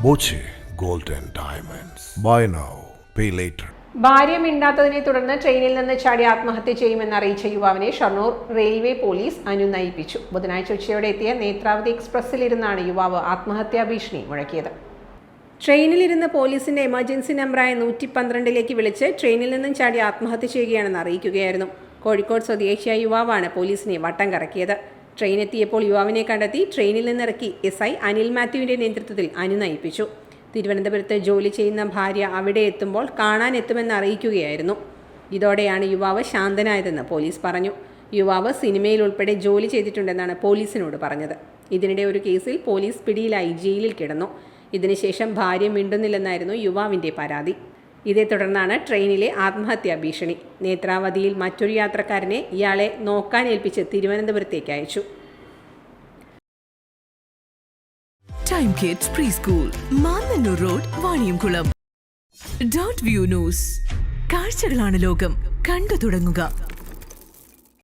Boche Gold and Diamonds. Buy now, pay later. ഭാര്യ മിണ്ടാത്തതിനെ തുടർന്ന് ട്രെയിനിൽ നിന്ന് ചാടി ആത്മഹത്യ ചെയ്യുമെന്ന് അറിയിച്ച യുവാവിനെ ഷൊർണൂർ റെയിൽവേ പോലീസ് അനുനയിപ്പിച്ചു. ബുധനാഴ്ച ഉച്ചയോടെ എത്തിയ നേത്രാവതി എക്സ്പ്രസിലിരുന്നാണ് യുവാവ് ആത്മഹത്യാ ഭീഷണി മുഴക്കിയത്. ട്രെയിനിലിരുന്ന് പോലീസിന്റെ എമർജൻസി നമ്പറായ 112 വിളിച്ച് ട്രെയിനിൽ നിന്നും ചാടി ആത്മഹത്യ ചെയ്യുകയാണെന്ന് അറിയിക്കുകയായിരുന്നു. കോഴിക്കോട് സ്വദേശിയായ യുവാവാണ് പോലീസിനെ വട്ടം കറക്കിയത്. ട്രെയിൻ എത്തിയപ്പോൾ യുവാവിനെ കണ്ടെത്തി ട്രെയിനിൽ നിന്നിറക്കി SI അനിൽ മാത്യുവിന്റെ നേതൃത്വത്തിൽ അനുനയിപ്പിച്ചു. തിരുവനന്തപുരത്ത് ജോലി ചെയ്യുന്ന ഭാര്യ അവിടെ എത്തുമ്പോൾ കാണാനെത്തുമെന്ന് അറിയിക്കുകയായിരുന്നു. ഇതോടെയാണ് യുവാവ് ശാന്തനായതെന്ന് പോലീസ് പറഞ്ഞു. യുവാവ് സിനിമയിൽ ഉൾപ്പെടെ ജോലി ചെയ്തിട്ടുണ്ടെന്നാണ് പോലീസിനോട് പറഞ്ഞത്. ഇതിനിടെ ഒരു കേസിൽ പോലീസ് പിടിയിലായി ജയിലിൽ കിടന്നു. ഇതിനുശേഷം ഭാര്യ മിണ്ടുന്നില്ലെന്നായിരുന്നു യുവാവിൻ്റെ പരാതി. ഇതേ തുടർന്നാണ് ട്രെയിനിലെ ആത്മഹത്യാ ഭീഷണി. നേത്രാവതിയിൽ മറ്റൊരു യാത്രക്കാരനെ ഇയാളെ നോക്കാനേൽപ്പിച്ച് തിരുവനന്തപുരത്തേക്ക് അയച്ചു. Time kids pre school, Mannannur road, Vaniyamkulam. .View news. കാഴ്ചകളാണ് ലോകം, കണ്ടു തുടങ്ങുക.